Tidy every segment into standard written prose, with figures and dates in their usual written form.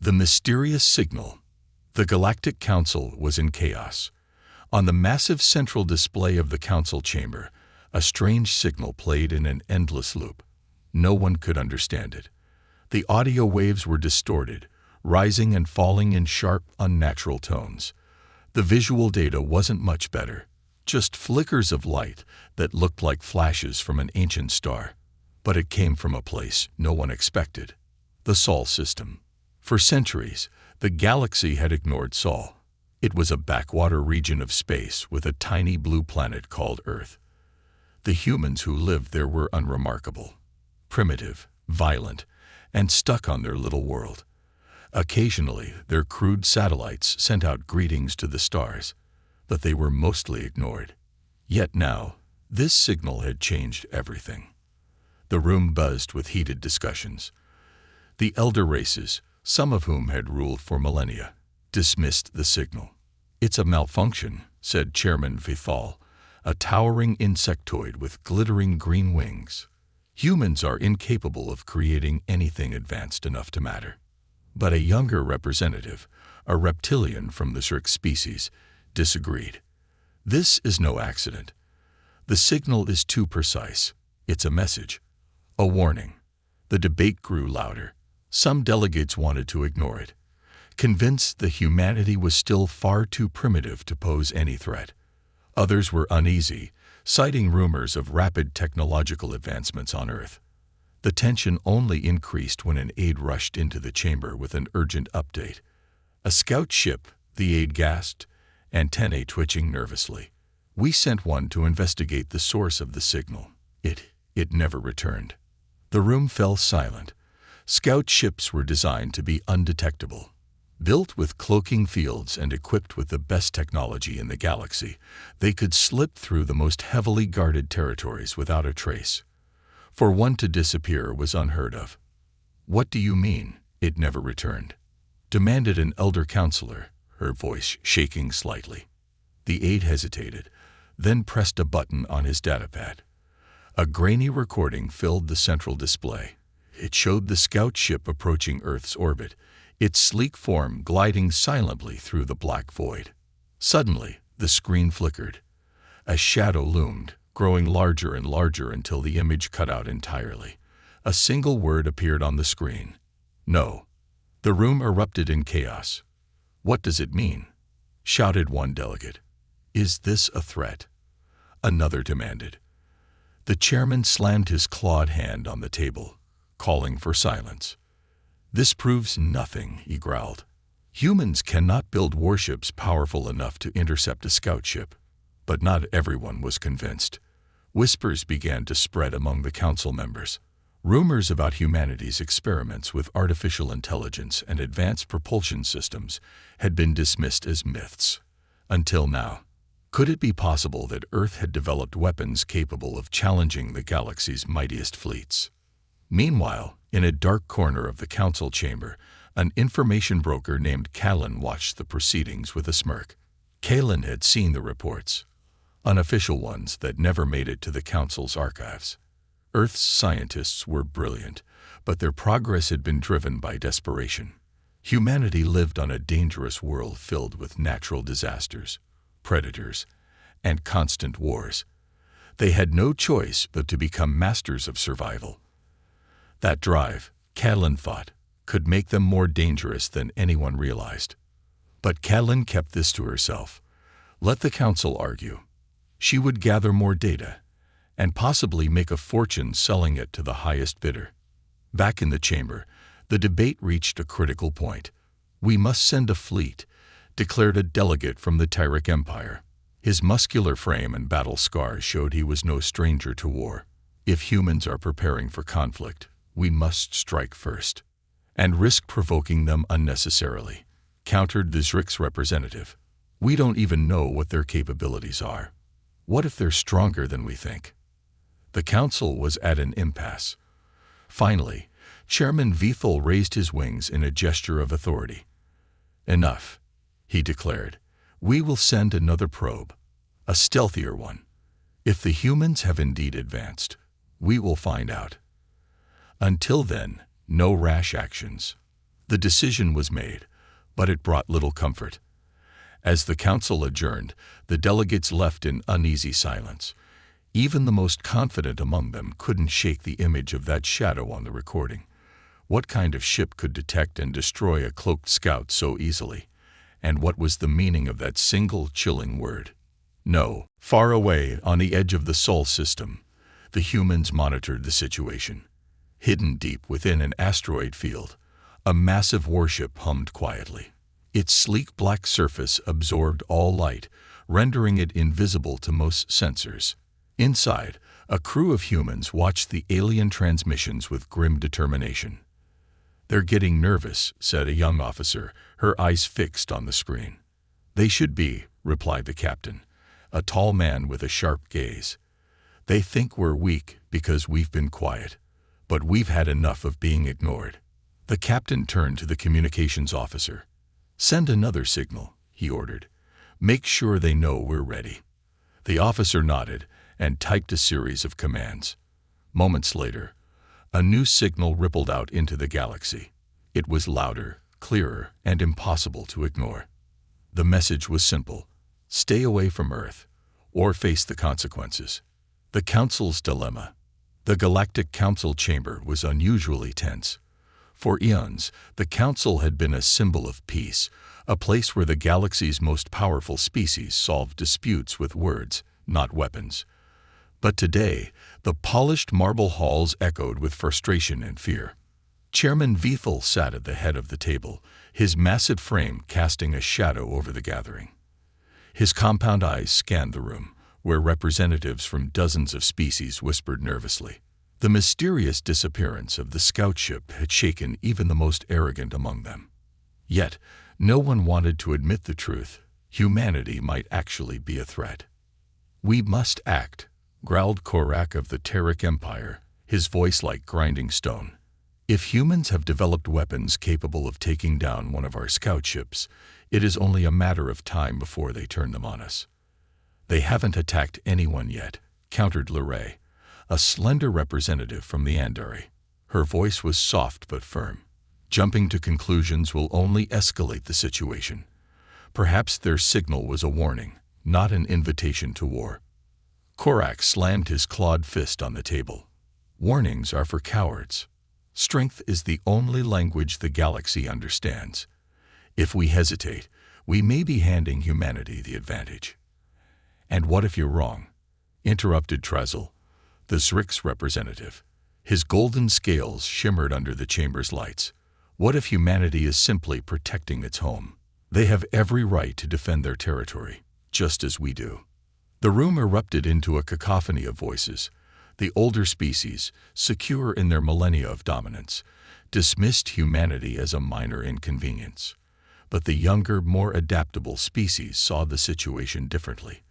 The mysterious signal. The Galactic Council was in chaos. On the massive central display of the council chamber, a strange signal played in an endless loop. No one could understand it. The audio waves were distorted, rising and falling in sharp, unnatural tones. The visual data wasn't much better, just flickers of light that looked like flashes from an ancient star. But it came from a place no one expected: the Sol system. For centuries, the galaxy had ignored Sol. It was a backwater region of space with a tiny blue planet called Earth. The humans who lived there were unremarkable, primitive, violent, and stuck on their little world. Occasionally, their crude satellites sent out greetings to the stars, but they were mostly ignored. Yet now, this signal had changed everything. The room buzzed with heated discussions. The elder races, some of whom had ruled for millennia, dismissed the signal. "It's a malfunction," said Chairman Vithal, a towering insectoid with glittering green wings. "Humans are incapable of creating anything advanced enough to matter." But a younger representative, a reptilian from the Zerk species, disagreed. "This is no accident. The signal is too precise. It's a message, a warning." The debate grew louder. Some delegates wanted to ignore it, convinced that humanity was still far too primitive to pose any threat. Others were uneasy, citing rumors of rapid technological advancements on Earth. The tension only increased when an aide rushed into the chamber with an urgent update. "A scout ship," the aide gasped, antennae twitching nervously. "We sent one to investigate the source of the signal. It never returned." The room fell silent. Scout ships were designed to be undetectable. Built with cloaking fields and equipped with the best technology in the galaxy, they could slip through the most heavily guarded territories without a trace. For one to disappear was unheard of. "What do you mean, it never returned?" demanded an elder counselor, her voice shaking slightly. The aide hesitated, then pressed a button on his datapad. A grainy recording filled the central display. It showed the scout ship approaching Earth's orbit, its sleek form gliding silently through the black void. Suddenly, the screen flickered. A shadow loomed, growing larger and larger until the image cut out entirely. A single word appeared on the screen: "No." The room erupted in chaos. "What does it mean?" shouted one delegate. "Is this a threat?" another demanded. The chairman slammed his clawed hand on the table, calling for silence. "This proves nothing," he growled. "Humans cannot build warships powerful enough to intercept a scout ship." But not everyone was convinced. Whispers began to spread among the council members. Rumors about humanity's experiments with artificial intelligence and advanced propulsion systems had been dismissed as myths. Until now. Could it be possible that Earth had developed weapons capable of challenging the galaxy's mightiest fleets? Meanwhile, in a dark corner of the council chamber, an information broker named Callan watched the proceedings with a smirk. Callan had seen the reports, unofficial ones that never made it to the council's archives. Earth's scientists were brilliant, but their progress had been driven by desperation. Humanity lived on a dangerous world filled with natural disasters, predators, and constant wars. They had no choice but to become masters of survival. That drive, Callan thought, could make them more dangerous than anyone realized. But Callan kept this to herself. Let the council argue. She would gather more data, and possibly make a fortune selling it to the highest bidder. Back in the chamber, the debate reached a critical point. "We must send a fleet," declared a delegate from the Galactic Empire. His muscular frame and battle scars showed he was no stranger to war. "If humans are preparing for conflict, we must strike first, and risk provoking them unnecessarily," countered the Zerk's representative. "We don't even know what their capabilities are. What if they're stronger than we think?" The council was at an impasse. Finally, Chairman Vithal raised his wings in a gesture of authority. "Enough," he declared. "We will send another probe, a stealthier one. If the humans have indeed advanced, we will find out. Until then, no rash actions." The decision was made, but it brought little comfort. As the council adjourned, the delegates left in uneasy silence. Even the most confident among them couldn't shake the image of that shadow on the recording. What kind of ship could detect and destroy a cloaked scout so easily? And what was the meaning of that single chilling word? No. Far away, on the edge of the Sol system, the humans monitored the situation. Hidden deep within an asteroid field, a massive warship hummed quietly. Its sleek black surface absorbed all light, rendering it invisible to most sensors. Inside, a crew of humans watched the alien transmissions with grim determination. "They're getting nervous," said a young officer, her eyes fixed on the screen. "They should be," replied the captain, a tall man with a sharp gaze. "They think we're weak because we've been quiet, but we've had enough of being ignored." The captain turned to the communications officer. "Send another signal," he ordered. "Make sure they know we're ready." The officer nodded and typed a series of commands. Moments later, a new signal rippled out into the galaxy. It was louder, clearer, and impossible to ignore. The message was simple: stay away from Earth, or face the consequences. The Council's dilemma. The Galactic Council chamber was unusually tense. For eons, the Council had been a symbol of peace, a place where the galaxy's most powerful species solved disputes with words, not weapons. But today, the polished marble halls echoed with frustration and fear. Chairman Vethel sat at the head of the table, his massive frame casting a shadow over the gathering. His compound eyes scanned the room, where representatives from dozens of species whispered nervously. The mysterious disappearance of the scout ship had shaken even the most arrogant among them. Yet, no one wanted to admit the truth: humanity might actually be a threat. "We must act," growled Korak of the Galactic Empire, his voice like grinding stone. "If humans have developed weapons capable of taking down one of our scout ships, it is only a matter of time before they turn them on us." "They haven't attacked anyone yet," countered Luray, a slender representative from the Andari. Her voice was soft but firm. "Jumping to conclusions will only escalate the situation. Perhaps their signal was a warning, not an invitation to war." Korak slammed his clawed fist on the table. "Warnings are for cowards. Strength is the only language the galaxy understands. If we hesitate, we may be handing humanity the advantage." "And what if you're wrong?" interrupted Trazel, the Zrik's representative. His golden scales shimmered under the chamber's lights. "What if humanity is simply protecting its home? They have every right to defend their territory, just as we do." The room erupted into a cacophony of voices. The older species, secure in their millennia of dominance, dismissed humanity as a minor inconvenience. But the younger, more adaptable species saw the situation differently.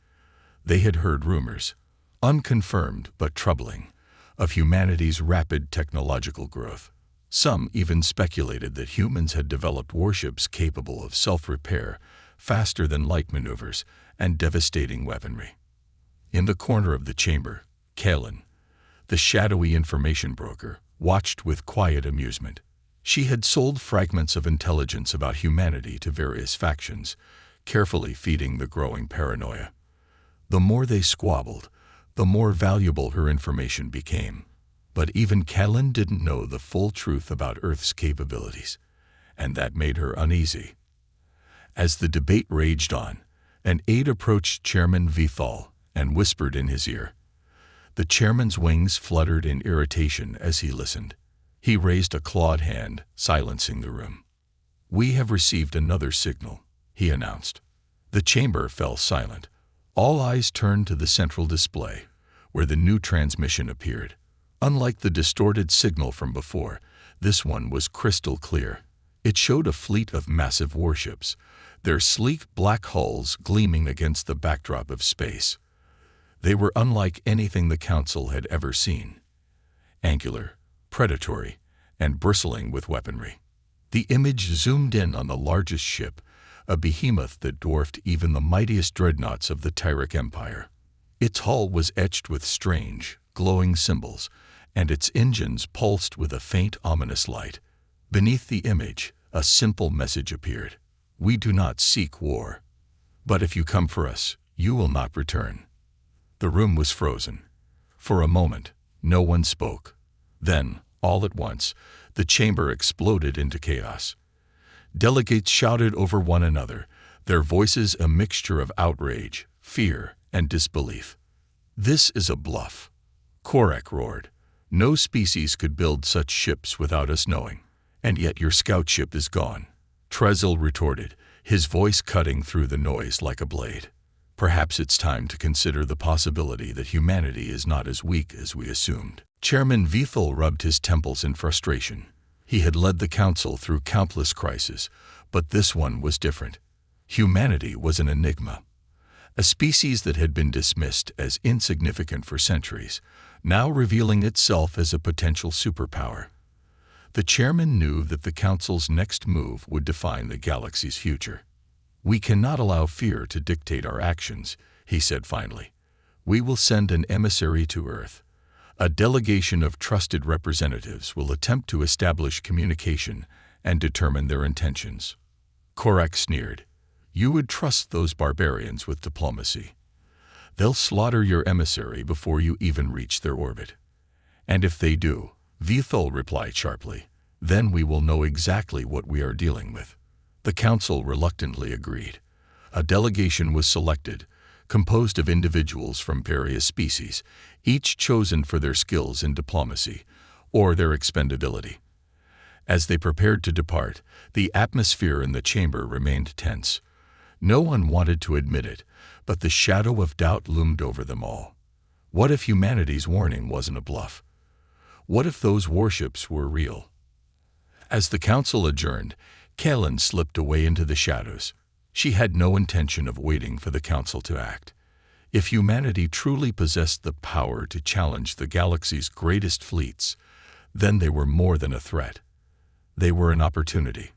They had heard rumors, unconfirmed but troubling, of humanity's rapid technological growth. Some even speculated that humans had developed warships capable of self-repair, faster than light maneuvers, and devastating weaponry. In the corner of the chamber, Kalen, the shadowy information broker, watched with quiet amusement. She had sold fragments of intelligence about humanity to various factions, carefully feeding the growing paranoia. The more they squabbled, the more valuable her information became. But even Kalen didn't know the full truth about Earth's capabilities, and that made her uneasy. As the debate raged on, an aide approached Chairman Vethal and whispered in his ear. The chairman's wings fluttered in irritation as he listened. He raised a clawed hand, silencing the room. "We have received another signal," he announced. The chamber fell silent. All eyes turned to the central display, where the new transmission appeared. Unlike the distorted signal from before, this one was crystal clear. It showed a fleet of massive warships, their sleek black hulls gleaming against the backdrop of space. They were unlike anything the Council had ever seen. Angular, predatory, and bristling with weaponry. The image zoomed in on the largest ship, a behemoth that dwarfed even the mightiest dreadnoughts of the Galactic Empire. Its hull was etched with strange, glowing symbols, and its engines pulsed with a faint, ominous light. Beneath the image, A simple message appeared. We do not seek war. But if you come for us, you will not return. The room was frozen. For a moment, no one spoke. Then, all at once, the chamber exploded into chaos. Delegates shouted over one another, their voices a mixture of outrage, fear, and disbelief. This is a bluff. Korak roared. No species could build such ships without us knowing. And yet your scout ship is gone. Trezl retorted, his voice cutting through the noise like a blade. Perhaps it's time to consider the possibility that humanity is not as weak as we assumed. Chairman Vethel rubbed his temples in frustration. He had led the council through countless crises, but this one was different. Humanity was an enigma. A species that had been dismissed as insignificant for centuries, now revealing itself as a potential superpower. The chairman knew that the council's next move would define the galaxy's future. We cannot allow fear to dictate our actions, he said finally. We will send an emissary to Earth. A delegation of trusted representatives will attempt to establish communication and determine their intentions. Korak sneered. You would trust those barbarians with diplomacy. They'll slaughter your emissary before you even reach their orbit. And if they do, Vethel replied sharply, then we will know exactly what we are dealing with. The council reluctantly agreed. A delegation was selected, composed of individuals from various species, each chosen for their skills in diplomacy or their expendability. As they prepared to depart, the atmosphere in the chamber remained tense. No one wanted to admit it, but the shadow of doubt loomed over them all. What if humanity's warning wasn't a bluff? What if those warships were real? As the council adjourned, Kellen slipped away into the shadows. She had no intention of waiting for the council to act. If humanity truly possessed the power to challenge the galaxy's greatest fleets, then they were more than a threat. They were an opportunity.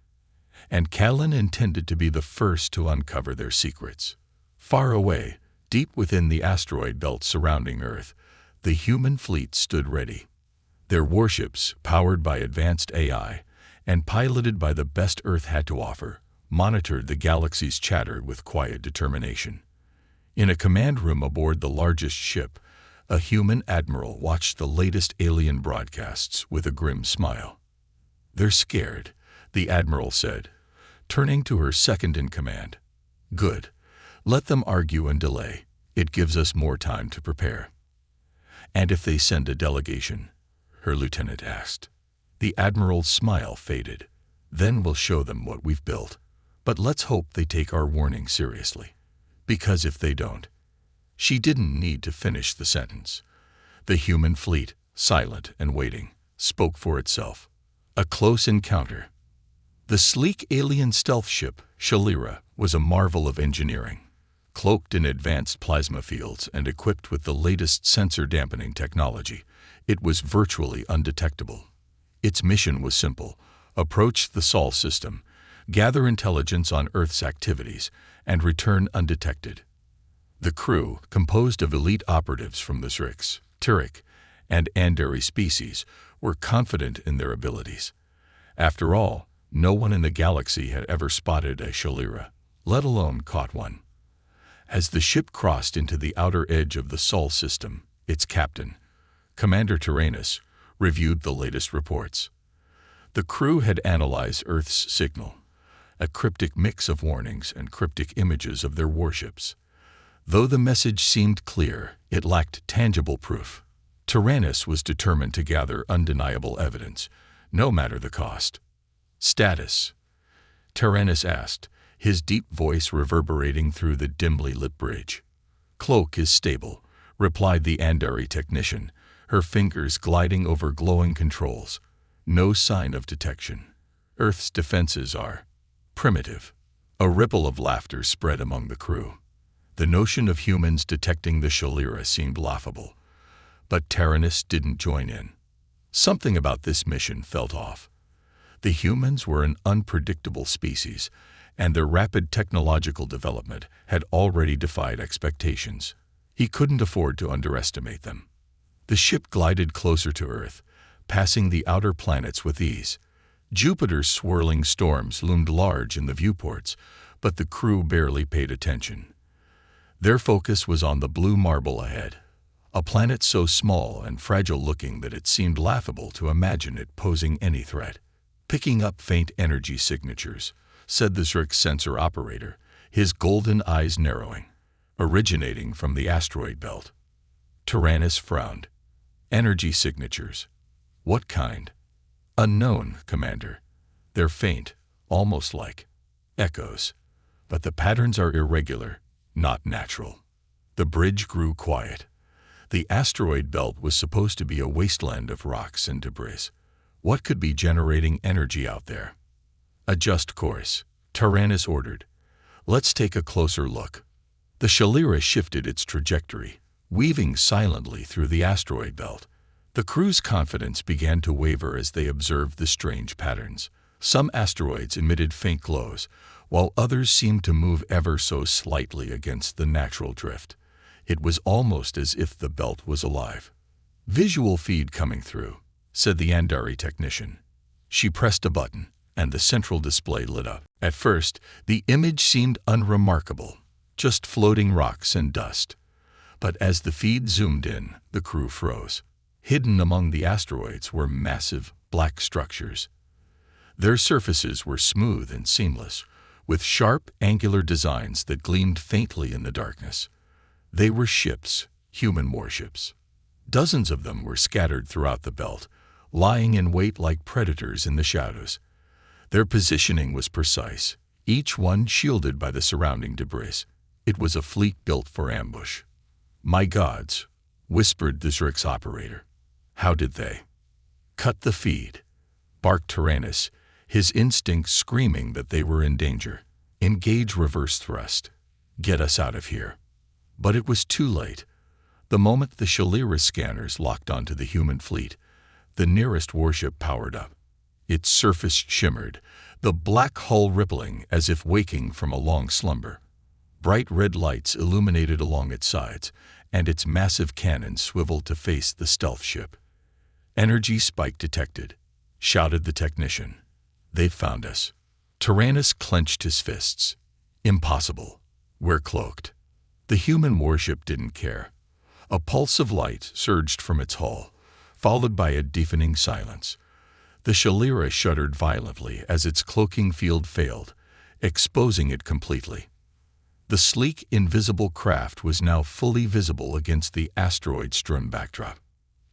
And Kellen intended to be the first to uncover their secrets. Far away, deep within the asteroid belt surrounding Earth, the human fleet stood ready. Their warships, powered by advanced AI and piloted by the best Earth had to offer, monitored the galaxy's chatter with quiet determination. In a command room aboard the largest ship, a human admiral watched the latest alien broadcasts with a grim smile. They're scared, the admiral said, turning to her second-in-command. Good. Let them argue and delay. It gives us more time to prepare. And if they send a delegation? Her lieutenant asked. The admiral's smile faded. Then we'll show them what we've built. But let's hope they take our warning seriously. Because if they don't... She didn't need to finish the sentence. The human fleet, silent and waiting, spoke for itself. A close encounter. The sleek alien stealth ship, Shalira, was a marvel of engineering. Cloaked in advanced plasma fields and equipped with the latest sensor-dampening technology, it was virtually undetectable. Its mission was simple: approach the Sol system, gather intelligence on Earth's activities, and return undetected. The crew, composed of elite operatives from the Zrix, Turic, and Andari species, were confident in their abilities. After all, no one in the galaxy had ever spotted a Shalira, let alone caught one. As the ship crossed into the outer edge of the Sol system, its captain, Commander Tyrannus, reviewed the latest reports. The crew had analyzed Earth's signal, a cryptic mix of warnings and cryptic images of their warships. Though the message seemed clear, it lacked tangible proof. Tyrannus was determined to gather undeniable evidence, no matter the cost. Status? Tyrannus asked, his deep voice reverberating through the dimly lit bridge. Cloak is stable, replied the Andari technician, her fingers gliding over glowing controls. No sign of detection. Earth's defenses are primitive. A ripple of laughter spread among the crew. The notion of humans detecting the Shalira seemed laughable. But Tyrannus didn't join in. Something about this mission felt off. The humans were an unpredictable species, and their rapid technological development had already defied expectations. He couldn't afford to underestimate them. The ship glided closer to Earth, passing the outer planets with ease. Jupiter's swirling storms loomed large in the viewports, but the crew barely paid attention. Their focus was on the blue marble ahead, a planet so small and fragile-looking that it seemed laughable to imagine it posing any threat. "Picking up faint energy signatures," said the Zerk sensor operator, his golden eyes narrowing. "Originating from the asteroid belt." Tyrannus frowned. "Energy signatures? What kind?" "Unknown, Commander. They're faint, almost like echoes. But the patterns are irregular, not natural." The bridge grew quiet. The asteroid belt was supposed to be a wasteland of rocks and debris. What could be generating energy out there? "Adjust course," Tyrannus ordered. "Let's take a closer look." The Shalira shifted its trajectory, weaving silently through the asteroid belt. The crew's confidence began to waver as they observed the strange patterns. Some asteroids emitted faint glows, while others seemed to move ever so slightly against the natural drift. It was almost as if the belt was alive. "Visual feed coming through," said the Andari technician. She pressed a button, and the central display lit up. At first, the image seemed unremarkable, just floating rocks and dust. But as the feed zoomed in, the crew froze. Hidden among the asteroids were massive, black structures. Their surfaces were smooth and seamless, with sharp, angular designs that gleamed faintly in the darkness. They were ships, human warships. Dozens of them were scattered throughout the belt, lying in wait like predators in the shadows. Their positioning was precise, each one shielded by the surrounding debris. It was a fleet built for ambush. "My gods," whispered the Zerk's operator. "How did they?" "Cut the feed," barked Tyrannus, his instincts screaming that they were in danger. "Engage reverse thrust. Get us out of here." But it was too late. The moment the Shalira scanners locked onto the human fleet, the nearest warship powered up. Its surface shimmered, the black hull rippling as if waking from a long slumber. Bright red lights illuminated along its sides, and its massive cannons swiveled to face the stealth ship. "Energy spike detected," shouted the technician. "They've found us." Tyrannus clenched his fists. "Impossible. We're cloaked." The human warship didn't care. A pulse of light surged from its hull, followed by a deafening silence. The Shalira shuddered violently as its cloaking field failed, exposing it completely. The sleek, invisible craft was now fully visible against the asteroid-strewn backdrop.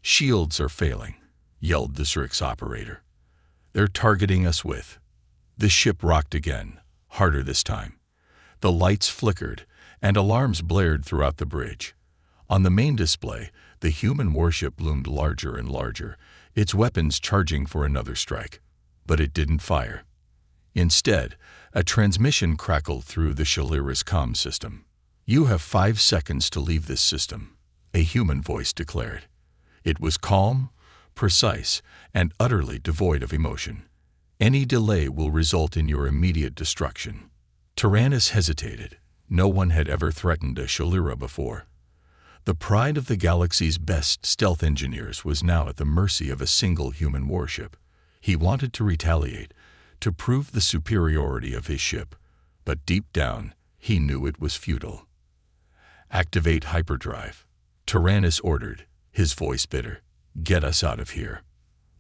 "Shields are failing," yelled the Zerk's operator. "They're targeting us with—" The ship rocked again, harder this time. The lights flickered, and alarms blared throughout the bridge. On the main display, the human warship loomed larger and larger, its weapons charging for another strike. But it didn't fire. Instead, a transmission crackled through the Shalira's comm system. "You have 5 seconds to leave this system," a human voice declared. It was calm, precise, and utterly devoid of emotion. "Any delay will result in your immediate destruction." Tyrannus hesitated. No one had ever threatened a Shalira before. The pride of the galaxy's best stealth engineers was now at the mercy of a single human warship. He wanted to retaliate, to prove the superiority of his ship, but deep down, he knew it was futile. "Activate hyperdrive," Tyrannus ordered, his voice bitter. "Get us out of here."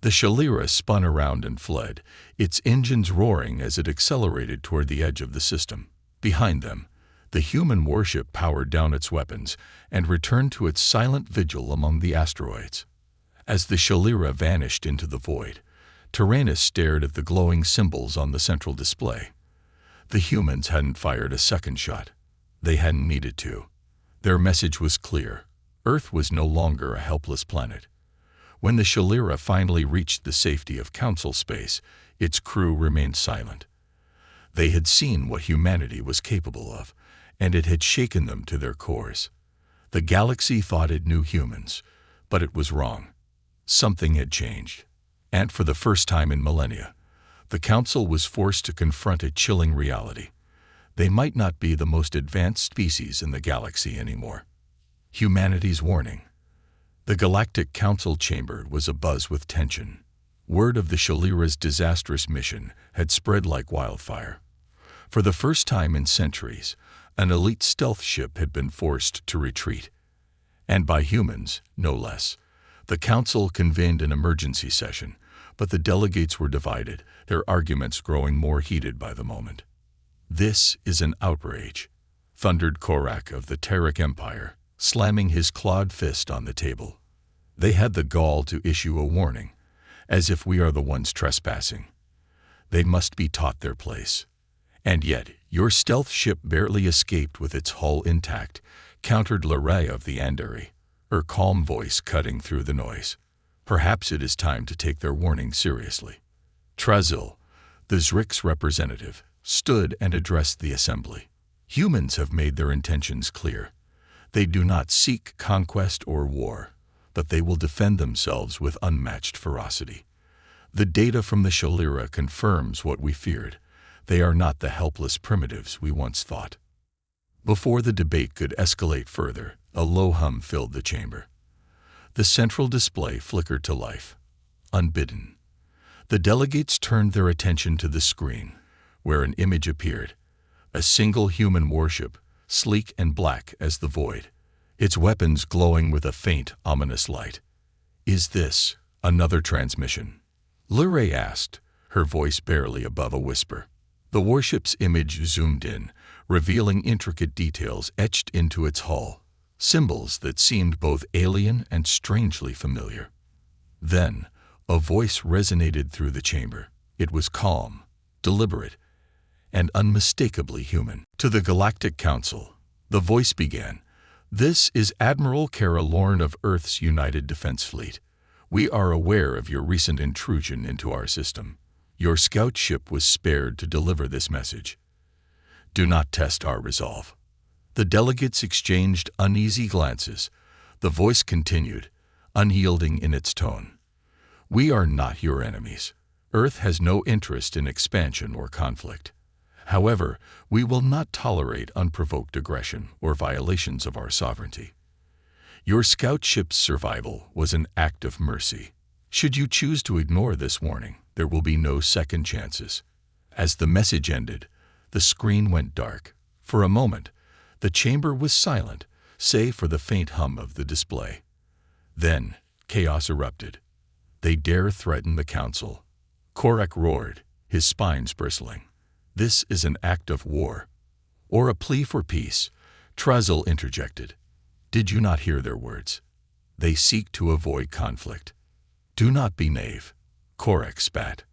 The Shalira spun around and fled, its engines roaring as it accelerated toward the edge of the system. Behind them, the human warship powered down its weapons and returned to its silent vigil among the asteroids. As the Shalira vanished into the void, Tyrannus stared at the glowing symbols on the central display. The humans hadn't fired a second shot. They hadn't needed to. Their message was clear. Earth was no longer a helpless planet. When the Shalira finally reached the safety of Council space, its crew remained silent. They had seen what humanity was capable of, and it had shaken them to their cores. The galaxy thought it knew humans, but it was wrong. Something had changed. And for the first time in millennia, the Council was forced to confront a chilling reality. They might not be the most advanced species in the galaxy anymore. Humanity's warning. The Galactic Council chamber was abuzz with tension. Word of the Shalira's disastrous mission had spread like wildfire. For the first time in centuries, an elite stealth ship had been forced to retreat. And by humans, no less. The council convened an emergency session, but the delegates were divided, their arguments growing more heated by the moment. "This is an outrage," thundered Korak of the Galactic Empire, slamming his clawed fist on the table. "They had the gall to issue a warning, as if we are the ones trespassing. They must be taught their place. And yet, your stealth ship barely escaped with its hull intact," countered Leray of the Andari, her calm voice cutting through the noise. "Perhaps it is time to take their warning seriously." Trazil, the Zrik's representative, stood and addressed the assembly. "Humans have made their intentions clear. They do not seek conquest or war, but they will defend themselves with unmatched ferocity. The data from the Shalira confirms what we feared. They are not the helpless primitives we once thought." Before the debate could escalate further, a low hum filled the chamber. The central display flickered to life. Unbidden, the delegates turned their attention to the screen, where an image appeared. A single human warship, sleek and black as the void, its weapons glowing with a faint, ominous light. "Is this another transmission?" Leray asked, her voice barely above a whisper. The warship's image zoomed in, revealing intricate details etched into its hull, symbols that seemed both alien and strangely familiar. Then, a voice resonated through the chamber. It was calm, deliberate, and unmistakably human. To the Galactic Council, the voice began, "This is Admiral Kara Lorne of Earth's United Defense Fleet. We are aware of your recent intrusion into our system. Your scout ship was spared to deliver this message. Do not test our resolve." The delegates exchanged uneasy glances. The voice continued, unyielding in its tone. "We are not your enemies. Earth has no interest in expansion or conflict. However, we will not tolerate unprovoked aggression or violations of our sovereignty. Your scout ship's survival was an act of mercy. Should you choose to ignore this warning, there will be no second chances." As the message ended, the screen went dark. For a moment, the chamber was silent, save for the faint hum of the display. Then, chaos erupted. "They dare threaten the council." Korak roared, his spines bristling. "This is an act of war." "Or a plea for peace," Trazil interjected. "Did you not hear their words? They seek to avoid conflict." "Do not be naive," Korak spat.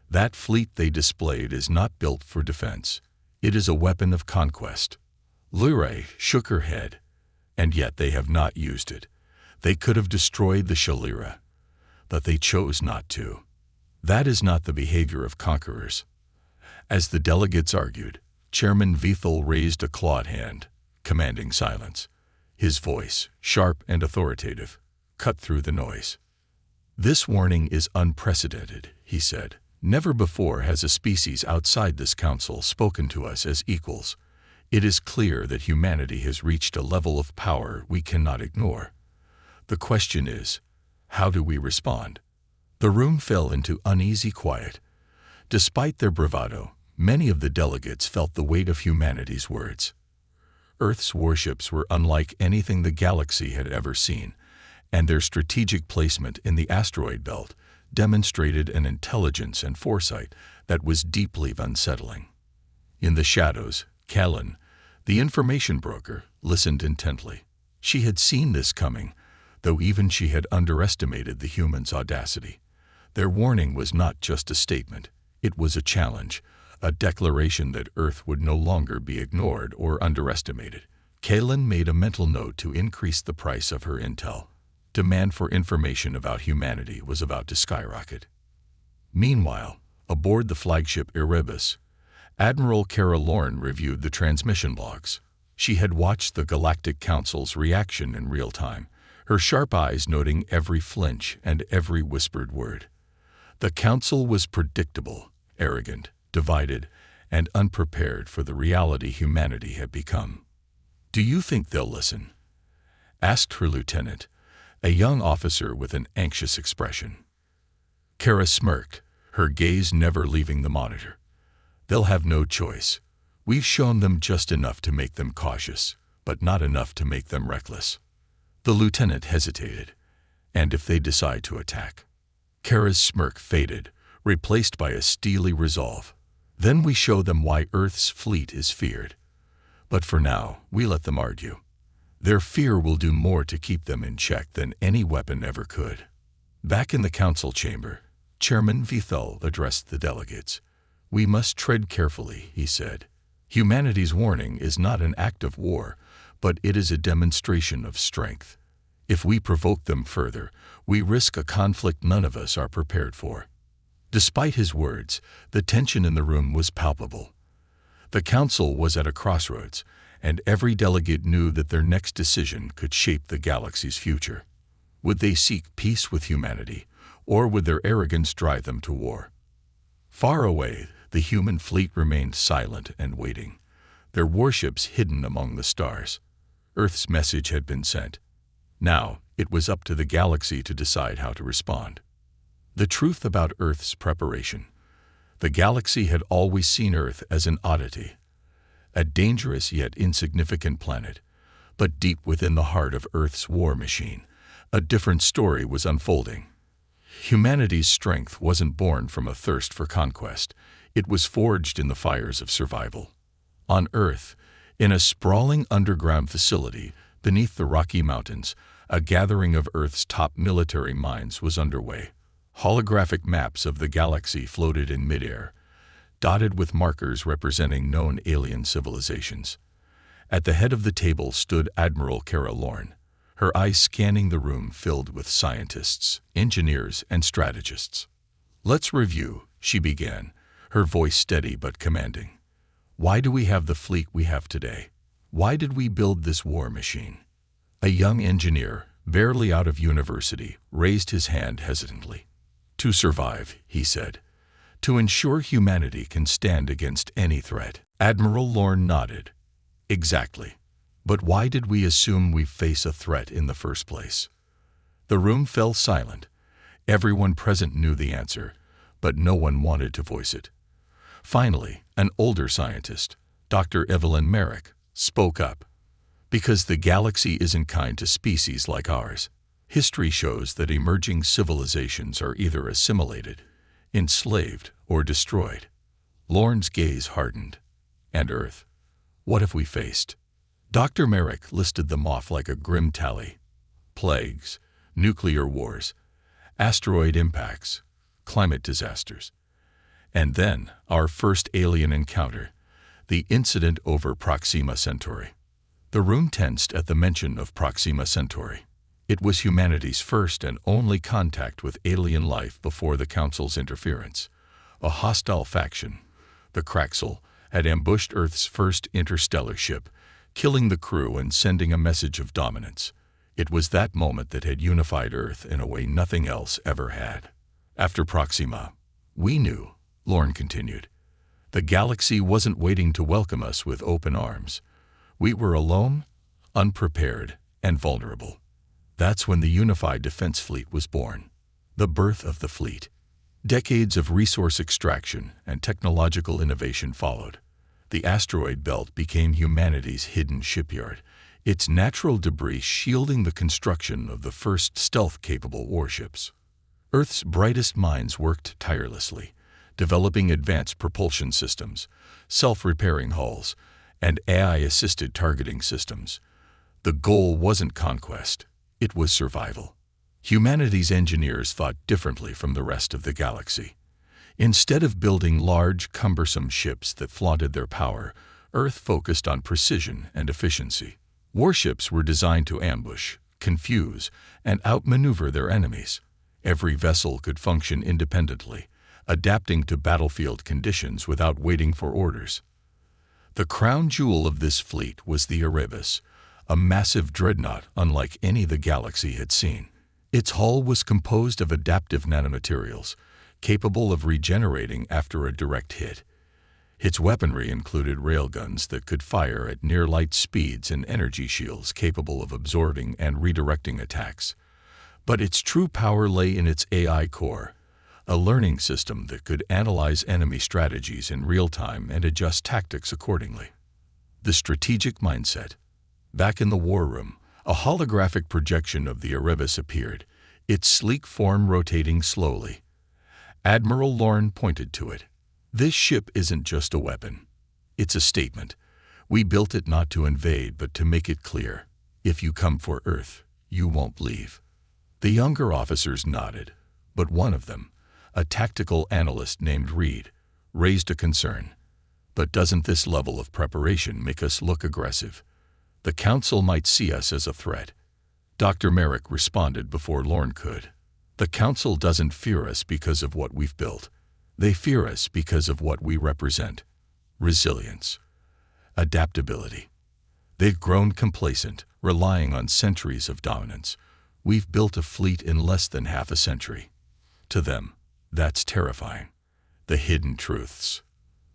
"That fleet they displayed is not built for defense. It is a weapon of conquest." Leray shook her head. "And yet they have not used it. They could have destroyed the Shalira, but they chose not to. That is not the behavior of conquerors." As the delegates argued, Chairman Vethel raised a clawed hand, commanding silence. His voice, sharp and authoritative, cut through the noise. "This warning is unprecedented," he said. "Never before has a species outside this council spoken to us as equals. It is clear that humanity has reached a level of power we cannot ignore. The question is, how do we respond?" The room fell into uneasy quiet. Despite their bravado, many of the delegates felt the weight of humanity's words. Earth's warships were unlike anything the galaxy had ever seen, and their strategic placement in the asteroid belt demonstrated an intelligence and foresight that was deeply unsettling. In the shadows, Callan, the information broker, listened intently. She had seen this coming, though even she had underestimated the humans' audacity. Their warning was not just a statement, it was a challenge, a declaration that Earth would no longer be ignored or underestimated. Callan made a mental note to increase the price of her intel. Demand for information about humanity was about to skyrocket. Meanwhile, aboard the flagship Erebus, Admiral Kara Lorne reviewed the transmission logs. She had watched the Galactic Council's reaction in real time, her sharp eyes noting every flinch and every whispered word. The Council was predictable, arrogant, divided, and unprepared for the reality humanity had become. "Do you think they'll listen?" asked her lieutenant, a young officer with an anxious expression. Kara smirked, her gaze never leaving the monitor. They'll have no choice. We've shown them just enough to make them cautious, but not enough to make them reckless. The lieutenant hesitated. And if they decide to attack? Kara's smirk faded, replaced by a steely resolve. Then we show them why Earth's fleet is feared. But for now, we let them argue. Their fear will do more to keep them in check than any weapon ever could. Back in the council chamber, Chairman Vithal addressed the delegates. We must tread carefully, he said. Humanity's warning is not an act of war, but it is a demonstration of strength. If we provoke them further, we risk a conflict none of us are prepared for. Despite his words, the tension in the room was palpable. The council was at a crossroads, and every delegate knew that their next decision could shape the galaxy's future. Would they seek peace with humanity, or would their arrogance drive them to war? Far away, the human fleet remained silent and waiting, their warships hidden among the stars. Earth's message had been sent. Now, it was up to the galaxy to decide how to respond. The truth about Earth's preparation. The galaxy had always seen Earth as an oddity, a dangerous yet insignificant planet. But deep within the heart of Earth's war machine, a different story was unfolding. Humanity's strength wasn't born from a thirst for conquest. It was forged in the fires of survival. On Earth, in a sprawling underground facility beneath the Rocky Mountains, a gathering of Earth's top military minds was underway. Holographic maps of the galaxy floated in midair, dotted with markers representing known alien civilizations. At the head of the table stood Admiral Kara Lorne, her eyes scanning the room filled with scientists, engineers, and strategists. Let's review, she began, her voice steady but commanding. Why do we have the fleet we have today? Why did we build this war machine? A young engineer, barely out of university, raised his hand hesitantly. To survive, he said. To ensure humanity can stand against any threat. Admiral Lorne nodded. Exactly. But why did we assume we face a threat in the first place? The room fell silent. Everyone present knew the answer, but no one wanted to voice it. Finally, an older scientist, Dr. Evelyn Merrick, spoke up. Because the galaxy isn't kind to species like ours. History shows that emerging civilizations are either assimilated, enslaved, or destroyed. Lorne's gaze hardened. And Earth? What have we faced? Dr. Merrick listed them off like a grim tally. Plagues, nuclear wars, asteroid impacts, climate disasters. And then, our first alien encounter, the incident over Proxima Centauri. The room tensed at the mention of Proxima Centauri. It was humanity's first and only contact with alien life before the Council's interference. A hostile faction, the Kraxel, had ambushed Earth's first interstellar ship, killing the crew and sending a message of dominance. It was that moment that had unified Earth in a way nothing else ever had. After Proxima, we knew, Lorne continued. The galaxy wasn't waiting to welcome us with open arms. We were alone, unprepared, and vulnerable. That's when the Unified Defense Fleet was born. The birth of the fleet. Decades of resource extraction and technological innovation followed. The asteroid belt became humanity's hidden shipyard, its natural debris shielding the construction of the first stealth-capable warships. Earth's brightest minds worked tirelessly, developing advanced propulsion systems, self-repairing hulls, and AI-assisted targeting systems. The goal wasn't conquest, it was survival. Humanity's engineers thought differently from the rest of the galaxy. Instead of building large, cumbersome ships that flaunted their power, Earth focused on precision and efficiency. Warships were designed to ambush, confuse, and outmaneuver their enemies. Every vessel could function independently, adapting to battlefield conditions without waiting for orders. The crown jewel of this fleet was the Erebus, a massive dreadnought unlike any the galaxy had seen. Its hull was composed of adaptive nanomaterials, capable of regenerating after a direct hit. Its weaponry included railguns that could fire at near-light speeds and energy shields capable of absorbing and redirecting attacks. But its true power lay in its AI core, a learning system that could analyze enemy strategies in real time and adjust tactics accordingly. The strategic mindset. Back in the war room, a holographic projection of the Erebus appeared, its sleek form rotating slowly. Admiral Lorne pointed to it. This ship isn't just a weapon. It's a statement. We built it not to invade, but to make it clear. If you come for Earth, you won't leave. The younger officers nodded, but one of them, a tactical analyst named Reed, raised a concern. But doesn't this level of preparation make us look aggressive? The Council might see us as a threat. Dr. Merrick responded before Lorne could. The Council doesn't fear us because of what we've built. They fear us because of what we represent. Resilience. Adaptability. They've grown complacent, relying on centuries of dominance. We've built a fleet in less than half a century. To them, that's terrifying. The hidden truths.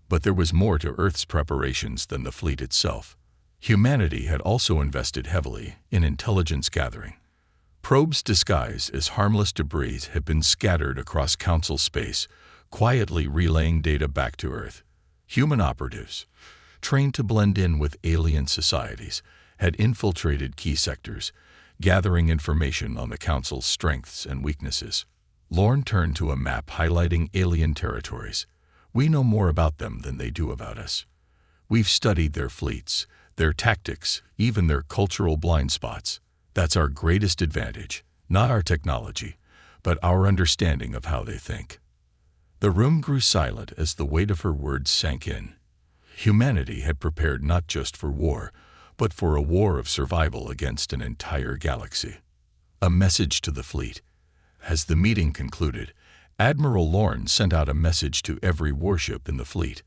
But there was more to Earth's preparations than the fleet itself. Humanity had also invested heavily in intelligence gathering. Probes disguised as harmless debris had been scattered across Council space, quietly relaying data back to Earth. Human operatives, trained to blend in with alien societies, had infiltrated key sectors, gathering information on the Council's strengths and weaknesses. Lorne turned to a map highlighting alien territories. We know more about them than they do about us. We've studied their fleets, their tactics, even their cultural blind spots. That's our greatest advantage, not our technology, but our understanding of how they think. The room grew silent as the weight of her words sank in. Humanity had prepared not just for war, but for a war of survival against an entire galaxy. A message to the fleet. As the meeting concluded, Admiral Lorne sent out a message to every warship in the fleet.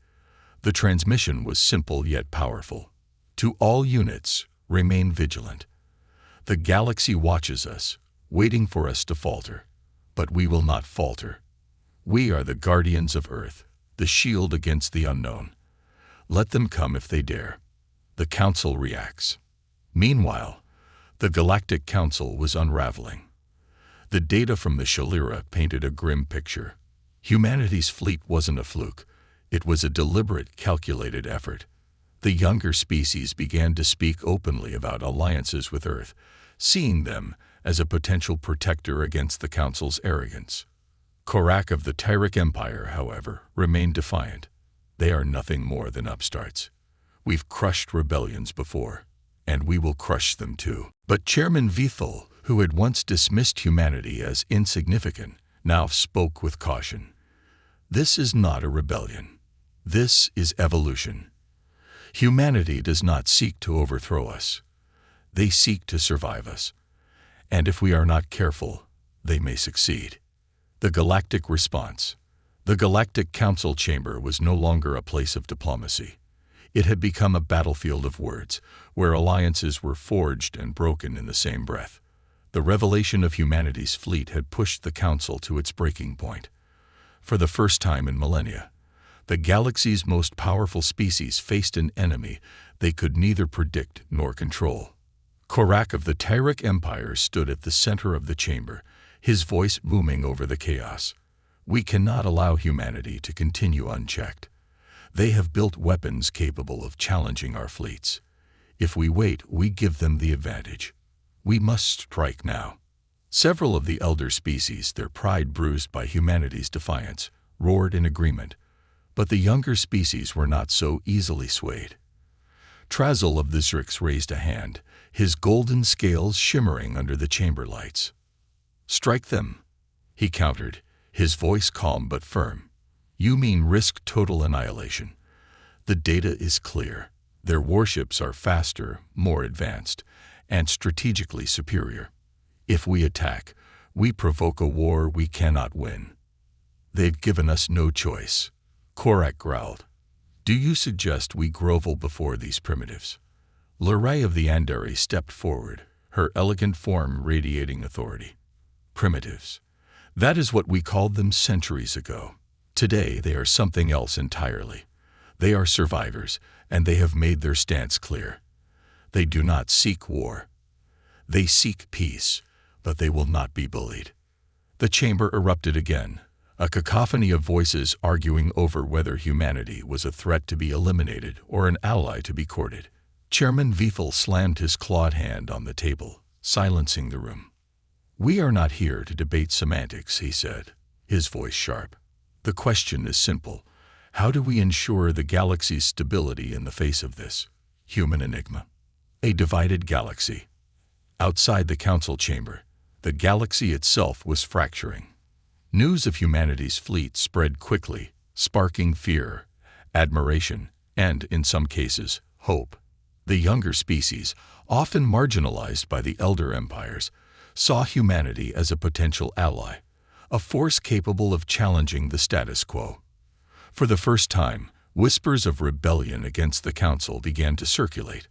The transmission was simple yet powerful. To all units, remain vigilant. The galaxy watches us, waiting for us to falter. But we will not falter. We are the guardians of Earth, the shield against the unknown. Let them come if they dare. The Council reacts. Meanwhile, the Galactic Council was unraveling. The data from the Shalira painted a grim picture. Humanity's fleet wasn't a fluke. It was a deliberate, calculated effort. The younger species began to speak openly about alliances with Earth, seeing them as a potential protector against the Council's arrogance. Korak of the Galactic Empire, however, remained defiant. They are nothing more than upstarts. We've crushed rebellions before, and we will crush them too. But Chairman Vethel, who had once dismissed humanity as insignificant, now spoke with caution. This is not a rebellion. This is evolution. Humanity does not seek to overthrow us. They seek to survive us. And if we are not careful, they may succeed. The galactic response. The Galactic Council chamber was no longer a place of diplomacy. It had become a battlefield of words, where alliances were forged and broken in the same breath. The revelation of humanity's fleet had pushed the Council to its breaking point. For the first time in millennia, the galaxy's most powerful species faced an enemy they could neither predict nor control. Korak of the Galactic Empire stood at the center of the chamber, his voice booming over the chaos. We cannot allow humanity to continue unchecked. They have built weapons capable of challenging our fleets. If we wait, we give them the advantage. We must strike now. Several of the elder species, their pride bruised by humanity's defiance, roared in agreement. But the younger species were not so easily swayed. Trazil of the Zrix raised a hand, his golden scales shimmering under the chamber lights. Strike them, he countered, his voice calm but firm. You mean risk total annihilation. The data is clear. Their warships are faster, more advanced, and strategically superior. If we attack, we provoke a war we cannot win. They've given us no choice. Korak growled. Do you suggest we grovel before these primitives? Luray of the Andari stepped forward, her elegant form radiating authority. Primitives. That is what we called them centuries ago. Today they are something else entirely. They are survivors, and they have made their stance clear. They do not seek war. They seek peace, but they will not be bullied. The chamber erupted again, a cacophony of voices arguing over whether humanity was a threat to be eliminated or an ally to be courted. Chairman Vethel slammed his clawed hand on the table, silencing the room. "We are not here to debate semantics," he said, his voice sharp. "The question is simple. How do we ensure the galaxy's stability in the face of this human enigma?" A divided galaxy. Outside the council chamber, the galaxy itself was fracturing. News of humanity's fleet spread quickly, sparking fear, admiration, and, in some cases, hope. The younger species, often marginalized by the elder empires, saw humanity as a potential ally, a force capable of challenging the status quo. For the first time, whispers of rebellion against the council began to circulate.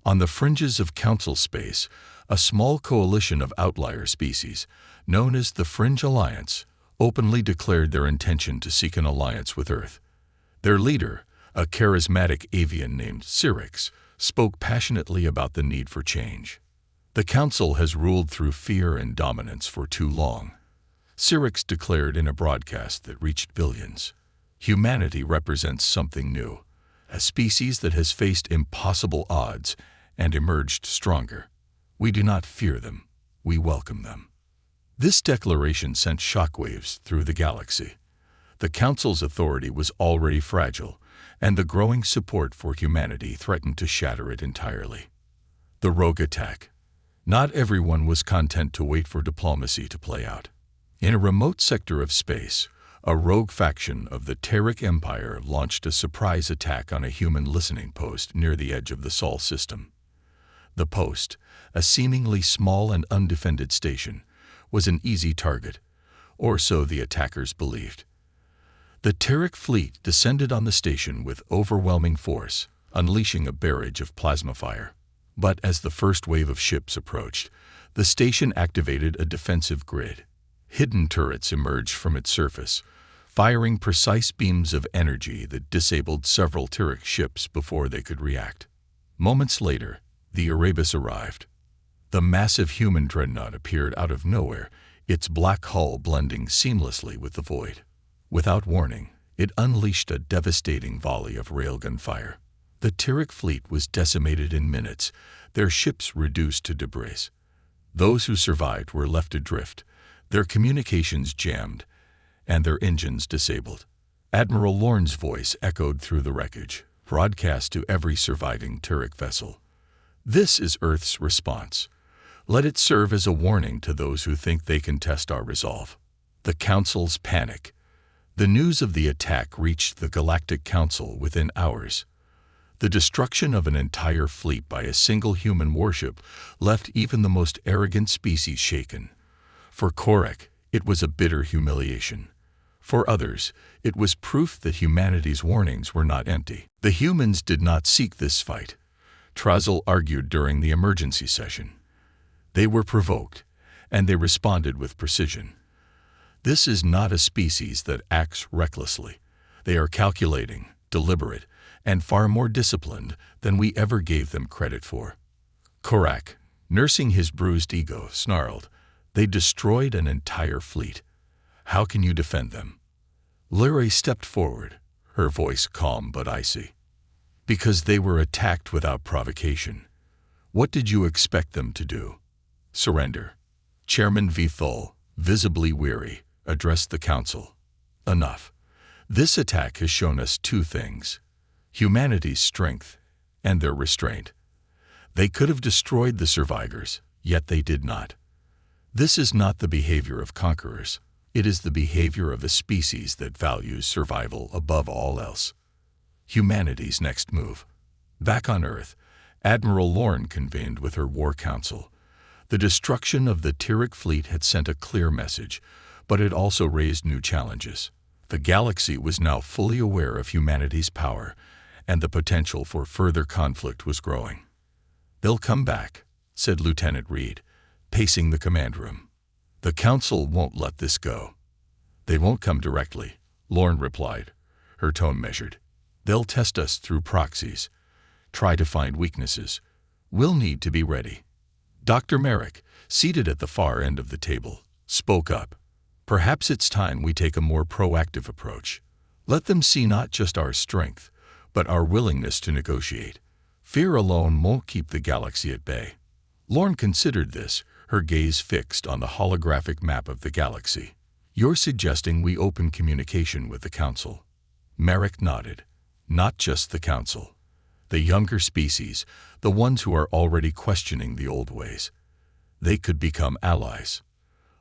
On the fringes of council space, a small coalition of outlier species, known as the Fringe Alliance, openly declared their intention to seek an alliance with Earth. Their leader, a charismatic avian named Syrinx, spoke passionately about the need for change. "The Council has ruled through fear and dominance for too long," Syrinx declared in a broadcast that reached billions. "Humanity represents something new, a species that has faced impossible odds and emerged stronger. We do not fear them, we welcome them." This declaration sent shockwaves through the galaxy. The Council's authority was already fragile, and the growing support for humanity threatened to shatter it entirely. The rogue attack. Not everyone was content to wait for diplomacy to play out. In a remote sector of space, a rogue faction of the Galactic Empire launched a surprise attack on a human listening post near the edge of the Sol system. The post, a seemingly small and undefended station, was an easy target, or so the attackers believed. The Galactic fleet descended on the station with overwhelming force, unleashing a barrage of plasma fire. But as the first wave of ships approached, the station activated a defensive grid. Hidden turrets emerged from its surface, firing precise beams of energy that disabled several Galactic ships before they could react. Moments later, the Erebus arrived. The massive human dreadnought appeared out of nowhere, its black hull blending seamlessly with the void. Without warning, it unleashed a devastating volley of railgun fire. The Galactic fleet was decimated in minutes, their ships reduced to debris. Those who survived were left adrift, their communications jammed, and their engines disabled. Admiral Lorne's voice echoed through the wreckage, broadcast to every surviving Galactic vessel. "This is Earth's response. Let it serve as a warning to those who think they can test our resolve." The Council's panic. The news of the attack reached the Galactic Council within hours. The destruction of an entire fleet by a single human warship left even the most arrogant species shaken. For Korak, it was a bitter humiliation. For others, it was proof that humanity's warnings were not empty. The humans did not seek this fight, Trazel argued during the emergency session. They were provoked, and they responded with precision. This is not a species that acts recklessly. They are calculating, deliberate, and far more disciplined than we ever gave them credit for. Korak, nursing his bruised ego, snarled, "They destroyed an entire fleet. How can you defend them?" Lyra stepped forward, her voice calm but icy. "Because they were attacked without provocation. What did you expect them to do? Surrender." Chairman Vethel, visibly weary, addressed the Council. "Enough. This attack has shown us two things: humanity's strength and their restraint. They could have destroyed the survivors, yet they did not. This is not the behavior of conquerors. It is the behavior of a species that values survival above all else." Humanity's next move. Back on Earth, Admiral Lorne convened with her War Council. The destruction of the Galactic fleet had sent a clear message, but it also raised new challenges. The galaxy was now fully aware of humanity's power, and the potential for further conflict was growing. "They'll come back," said Lieutenant Reed, pacing the command room. "The Council won't let this go." "They won't come directly," Lorne replied, her tone measured. "They'll test us through proxies, try to find weaknesses. We'll need to be ready." Dr. Merrick, seated at the far end of the table, spoke up. Perhaps it's time we take a more proactive approach. Let them see not just our strength, but our willingness to negotiate. Fear alone won't keep the galaxy at bay. Lorne considered this, her gaze fixed on the holographic map of the galaxy. You're suggesting we open communication with the Council? Merrick nodded. Not just the Council. The younger species, the ones who are already questioning the old ways. They could become allies.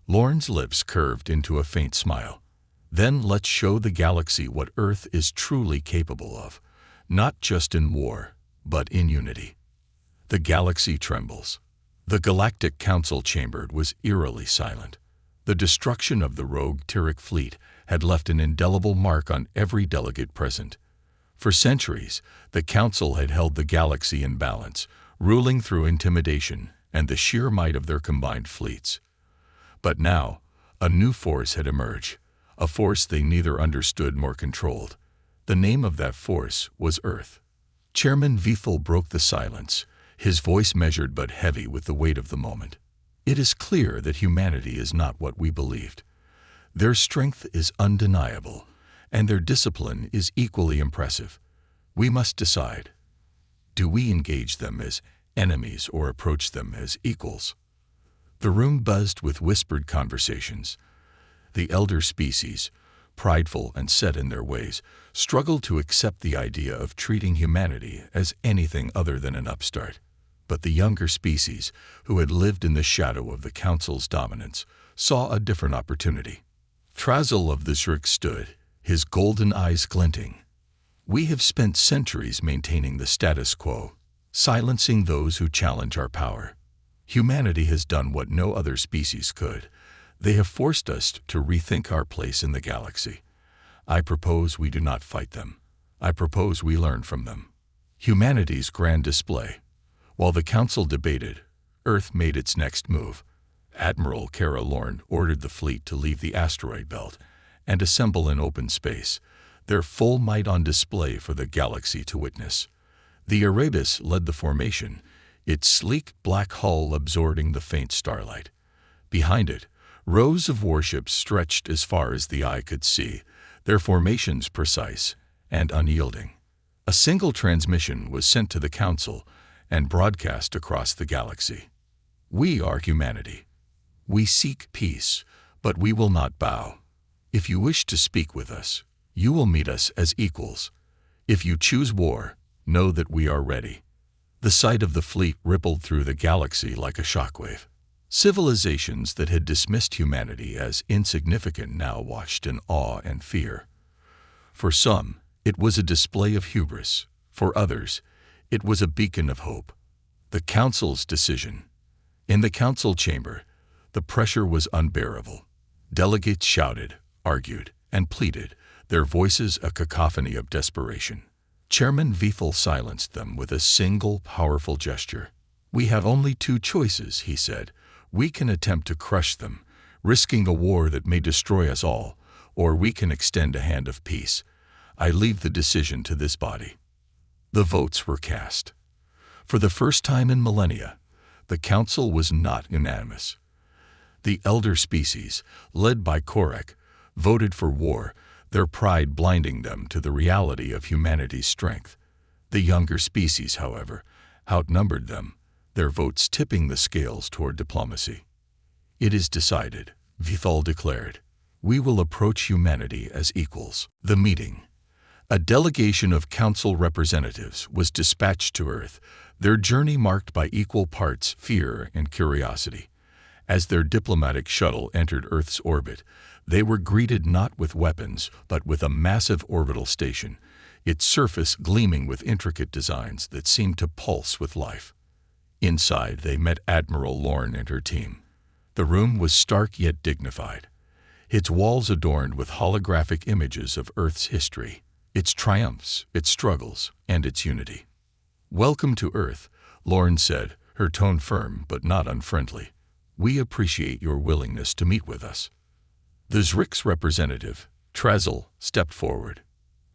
Lorne's lips curved into a faint smile. Then let's show the galaxy what Earth is truly capable of, not just in war, but in unity. The galaxy trembles. The Galactic Council chamber was eerily silent. The destruction of the rogue Tyrrhic fleet had left an indelible mark on every delegate present. For centuries, the Council had held the galaxy in balance, ruling through intimidation and the sheer might of their combined fleets. But now, a new force had emerged, a force they neither understood nor controlled. The name of that force was Earth. Chairman Vethel broke the silence, his voice measured but heavy with the weight of the moment. It is clear that humanity is not what we believed. Their strength is undeniable, and their discipline is equally impressive. We must decide. Do we engage them as enemies or approach them as equals? The room buzzed with whispered conversations. The elder species, prideful and set in their ways, struggled to accept the idea of treating humanity as anything other than an upstart. But the younger species, who had lived in the shadow of the Council's dominance, saw a different opportunity. Trazel of the Zrix stood, his golden eyes glinting. We have spent centuries maintaining the status quo, silencing those who challenge our power. Humanity has done what no other species could. They have forced us to rethink our place in the galaxy. I propose we do not fight them. I propose we learn from them. Humanity's grand display. While the Council debated, Earth made its next move. Admiral Kara Lorne ordered the fleet to leave the asteroid belt and assemble in open space, their full might on display for the galaxy to witness. The Erebus led the formation, its sleek black hull absorbing the faint starlight. Behind it, rows of warships stretched as far as the eye could see, their formations precise and unyielding. A single transmission was sent to the Council and broadcast across the galaxy. We are humanity. We seek peace, but we will not bow. If you wish to speak with us, you will meet us as equals. If you choose war, know that we are ready. The sight of the fleet rippled through the galaxy like a shockwave. Civilizations that had dismissed humanity as insignificant now watched in awe and fear. For some, it was a display of hubris. For others, it was a beacon of hope. The Council's decision. In the Council chamber, the pressure was unbearable. Delegates shouted, argued, and pleaded, their voices a cacophony of desperation. Chairman Vethel silenced them with a single powerful gesture. We have only two choices, he said. We can attempt to crush them, risking a war that may destroy us all, or we can extend a hand of peace. I leave the decision to this body. The votes were cast. For the first time in millennia, the Council was not unanimous. The elder species, led by Korek, voted for war, their pride blinding them to the reality of humanity's strength. The younger species, however, outnumbered them, their votes tipping the scales toward diplomacy. It is decided, Vethel declared. We will approach humanity as equals. The meeting. A delegation of Council representatives was dispatched to Earth, their journey marked by equal parts fear and curiosity. As their diplomatic shuttle entered Earth's orbit, they were greeted not with weapons, but with a massive orbital station, its surface gleaming with intricate designs that seemed to pulse with life. Inside, they met Admiral Lorne and her team. The room was stark yet dignified, its walls adorned with holographic images of Earth's history, its triumphs, its struggles, and its unity. Welcome to Earth, Lorne said, her tone firm but not unfriendly. We appreciate your willingness to meet with us. The Zrix representative, Trazel, stepped forward.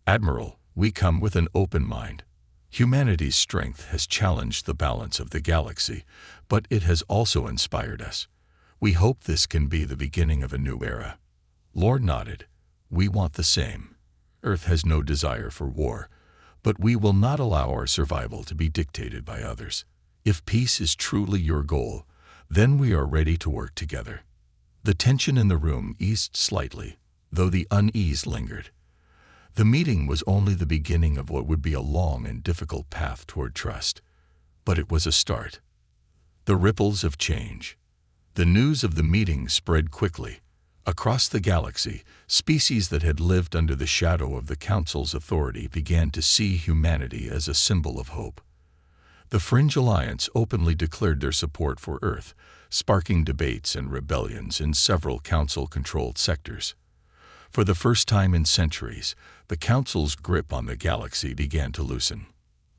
Admiral, we come with an open mind. Humanity's strength has challenged the balance of the galaxy, but it has also inspired us. We hope this can be the beginning of a new era. Lord nodded. We want the same. Earth has no desire for war, but we will not allow our survival to be dictated by others. If peace is truly your goal, then we are ready to work together. The tension in the room eased slightly, though the unease lingered. The meeting was only the beginning of what would be a long and difficult path toward trust. But it was a start. The ripples of change. The news of the meeting spread quickly. Across the galaxy, species that had lived under the shadow of the Council's authority began to see humanity as a symbol of hope. The Fringe Alliance openly declared their support for Earth, sparking debates and rebellions in several Council-controlled sectors. For the first time in centuries, the Council's grip on the galaxy began to loosen.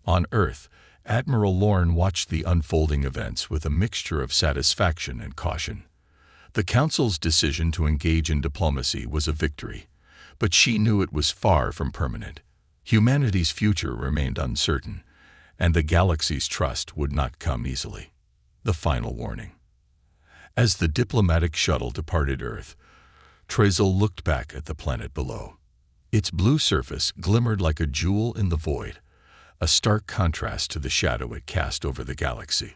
On Earth, Admiral Lorne watched the unfolding events with a mixture of satisfaction and caution. The Council's decision to engage in diplomacy was a victory, but she knew it was far from permanent. Humanity's future remained uncertain, and the galaxy's trust would not come easily. The final warning. As the diplomatic shuttle departed Earth, Trezel looked back at the planet below. Its blue surface glimmered like a jewel in the void, a stark contrast to the shadow it cast over the galaxy.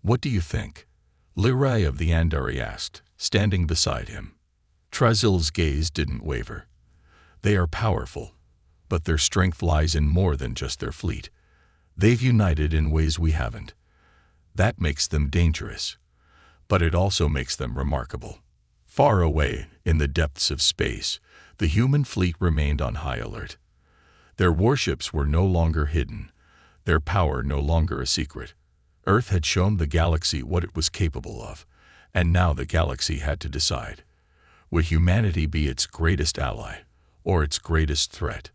What do you think? Lirai of the Andari asked, standing beside him. Trezel's gaze didn't waver. They are powerful, but their strength lies in more than just their fleet. They've united in ways we haven't. That makes them dangerous, but it also makes them remarkable. Far away, in the depths of space, the human fleet remained on high alert. Their warships were no longer hidden, their power no longer a secret. Earth had shown the galaxy what it was capable of, and now the galaxy had to decide. Would humanity be its greatest ally, or its greatest threat?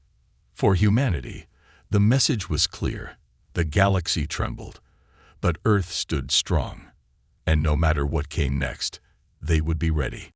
For humanity, the message was clear. The galaxy trembled, but Earth stood strong, and no matter what came next, they would be ready.